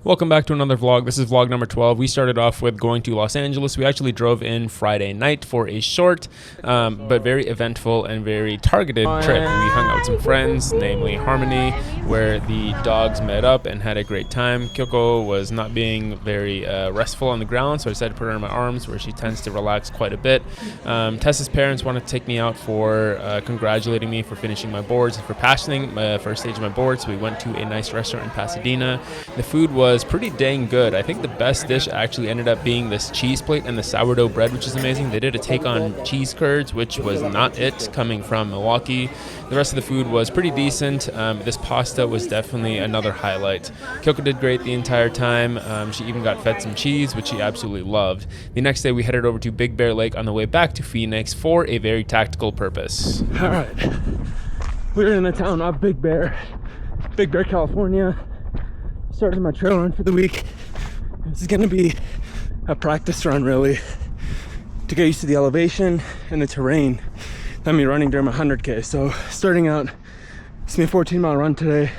Welcome back to another vlog. This is vlog number 12. We started off with going to Los Angeles. We actually drove in Friday night for a short, but very eventful and very targeted trip. We hung out with some friends, namely Harmony, where the dogs met up and had a great time. Kyoko was not being very restful on the ground, so I decided to put her in my arms where she tends to relax quite a bit. Tessa's parents wanted to take me out for congratulating me for finishing my boards and for passing first stage of my boards. So we went to a nice restaurant in Pasadena. The food was pretty dang good. I think the best dish actually ended up being this cheese plate and the sourdough bread, which is amazing. They did a take on cheese curds, which was not it coming from Milwaukee. The rest of the food was pretty decent. This pasta was definitely another highlight. Kyoko did great the entire time. She even got fed some cheese, which she absolutely loved. The next day we headed over to Big Bear Lake on the way back to Phoenix for a very tactical purpose. All right, we're in the town of Big Bear, California. Started my trail run for the week. This is gonna be a practice run, really, to get used to the elevation and the terrain. I'm running during my 100K. So starting out, it's gonna be a 14-mile run today,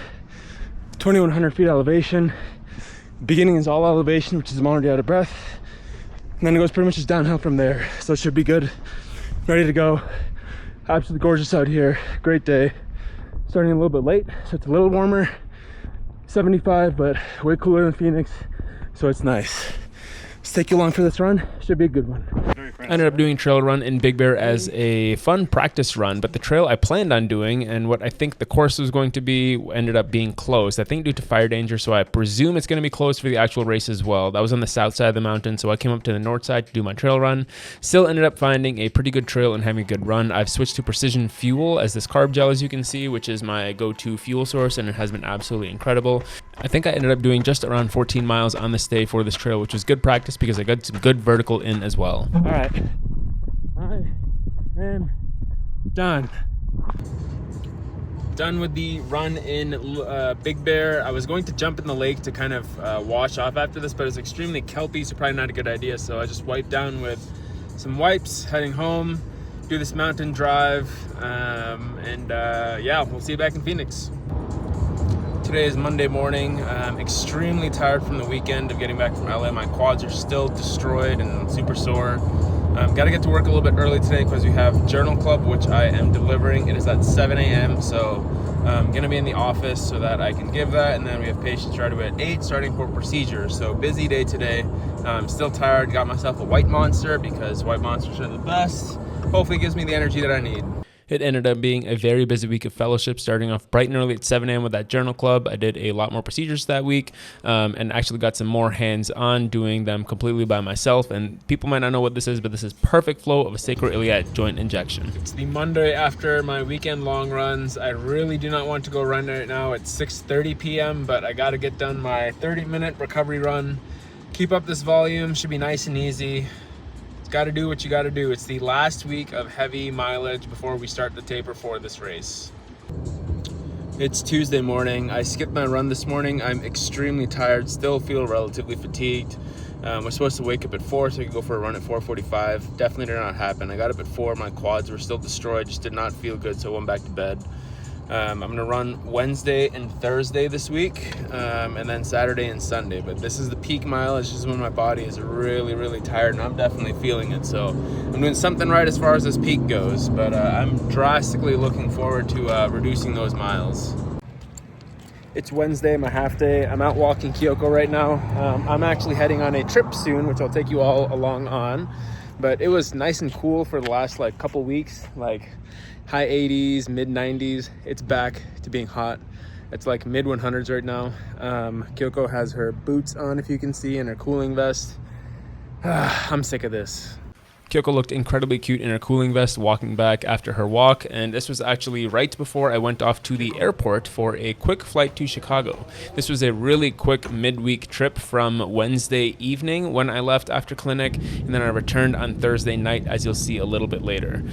2,100 feet elevation. Beginning is all elevation, which is I'm already out of breath. And then it goes pretty much just downhill from there. So it should be good, ready to go. Absolutely gorgeous out here, great day. Starting a little bit late, so it's a little warmer. 75, but way cooler than Phoenix, so it's nice. Let's take you along for this run. Should be a good one. I ended up doing trail run in Big Bear as a fun practice run, but the trail I planned on doing and what I think the course was going to be ended up being closed, I think due to fire danger, so I presume it's going to be closed for the actual race as well. That was on the south side of the mountain, so I came up to the north side to do my trail run. Still ended up finding a pretty good trail and having a good run. I've switched to Precision Fuel as this carb gel, as you can see, which is my go-to fuel source, and it has been absolutely incredible. I think I ended up doing just around 14 miles on this day for this trail, which was good practice because I got some good vertical in as well. All right, I am done. Done with the run in Big Bear. I was going to jump in the lake to kind of wash off after this, but it's extremely kelpy, so probably not a good idea. So I just wiped down with some wipes, heading home, do this mountain drive, yeah, we'll see you back in Phoenix. Today is Monday morning. I'm extremely tired from the weekend of getting back from LA. My quads are still destroyed and super sore. Got to get to work a little bit early today because we have journal club, which I am delivering. It is at 7 a.m. So I'm going to be in the office so that I can give that. And then we have patients right away at 8 starting for procedures. So busy day today. I'm still tired. Got myself a white monster because white monsters are the best. Hopefully it gives me the energy that I need. It ended up being a very busy week of fellowship, starting off bright and early at 7 a.m. with that journal club. I did a lot more procedures that week and actually got some more hands-on doing them completely by myself. And people might not know what this is, but this is perfect flow of a sacroiliac joint injection. It's the Monday after my weekend long runs. I really do not want to go run right now. It's 6:30 p.m., but I got to get done my 30-minute recovery run. Keep up this volume. Should be nice and easy. Got to do what you got to do. It's the last week of heavy mileage before we start the taper for this race. It's Tuesday morning. I skipped my run this morning. I'm extremely tired, still feel relatively fatigued. We're supposed to wake up at 4 so I could go for a run at 4:45. Definitely did not happen. I got up at 4, my quads were still destroyed, just did not feel good, so I went back to bed. I'm going to run Wednesday and Thursday this week, and then Saturday and Sunday. But this is the peak mileage. This is when my body is really, really tired, and I'm definitely feeling it. So I'm doing something right as far as this peak goes, but I'm drastically looking forward to reducing those miles. It's Wednesday, my half day. I'm out walking Kyoko right now. I'm actually heading on a trip soon, which I'll take you all along on. But it was nice and cool for the last couple weeks, high 80s, mid 90s. It's back to being hot. It's mid 100s right now. Kyoko has her boots on, if you can see, and her cooling vest. I'm sick of this. Kyoko looked incredibly cute in her cooling vest walking back after her walk, and this was actually right before I went off to the airport for a quick flight to Chicago. This was a really quick midweek trip from Wednesday evening when I left after clinic, and then I returned on Thursday night, as you'll see a little bit later.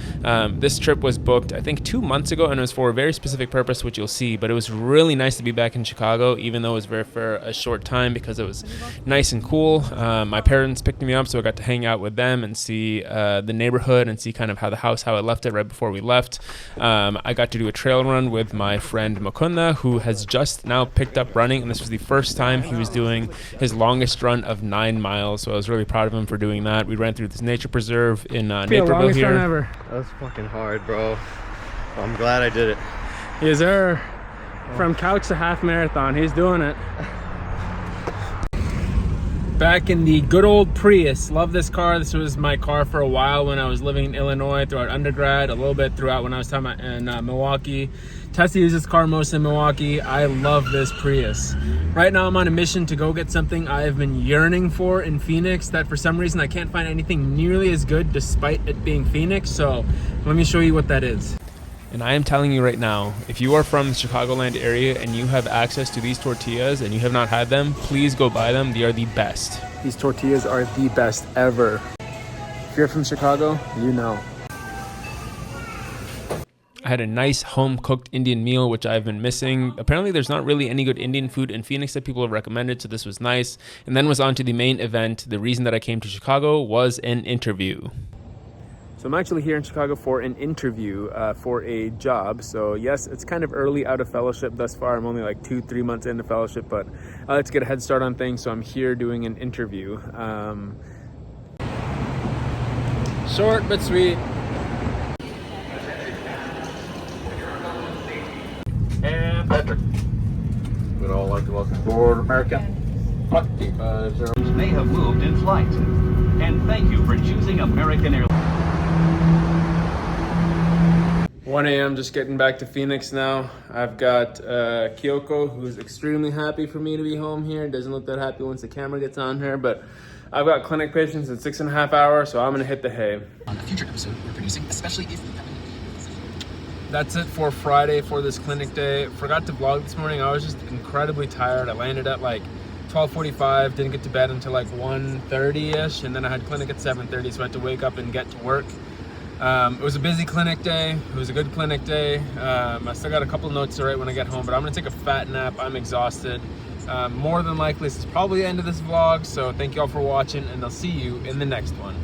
This trip was booked, I think, 2 months ago, and it was for a very specific purpose, which you'll see, but it was really nice to be back in Chicago, even though it was for a short time because it was nice and cool. My parents picked me up, so I got to hang out with them and see the neighborhood and see kind of how I left it right before we left. I got to do a trail run with my friend Mukunda, who has just now picked up running, and this was the first time he was doing his longest run of 9 miles. So I was really proud of him for doing that. We ran through this nature preserve in Naperville here. Run ever. That was fucking hard, bro. I'm glad I did it. Yes, sir. From couch to half marathon, he's doing it. Back in the good old Prius. Love this car. This was my car for a while when I was living in Illinois throughout undergrad, a little bit throughout when I was in Milwaukee. Tessa uses this car most in Milwaukee. I love this Prius. Right now I'm on a mission to go get something I've been yearning for in Phoenix that for some reason I can't find anything nearly as good despite it being Phoenix. So let me show you what that is. And I am telling you right now, if you are from the Chicagoland area and you have access to these tortillas and you have not had them, please go buy them. They are the best. These tortillas are the best ever. If you're from Chicago, you know. I had a nice home-cooked Indian meal, which I've been missing. Apparently, there's not really any good Indian food in Phoenix that people have recommended, so this was nice. And then was on to the main event. The reason that I came to Chicago was an interview. So I'm actually here in Chicago for an interview for a job. So yes, it's kind of early out of fellowship thus far. I'm only like 2-3 months into fellowship, but I like to get a head start on things. So I'm here doing an interview. Short but sweet. And Patrick. We'd all like to welcome aboard American 25 may have moved in flight. And thank you for choosing American Airlines. 1 a.m. just getting back to Phoenix now. I've got Kyoko, who's extremely happy for me to be home here. Doesn't look that happy once the camera gets on her, but I've got clinic patients in 6.5 hours, so I'm gonna hit the hay. On a future episode we're producing, especially if we have That's it for Friday for this clinic day. Forgot to vlog this morning. I was just incredibly tired. I landed at like 12:45, didn't get to bed until like 1:30ish, and then I had clinic at 7:30, so I had to wake up and get to work. It was a busy clinic day. It was a good clinic day. I still got a couple notes to write when I get home, but I'm gonna take a fat nap. I'm exhausted. More than likely, this is probably the end of this vlog, so thank you all for watching, and I'll see you in the next one.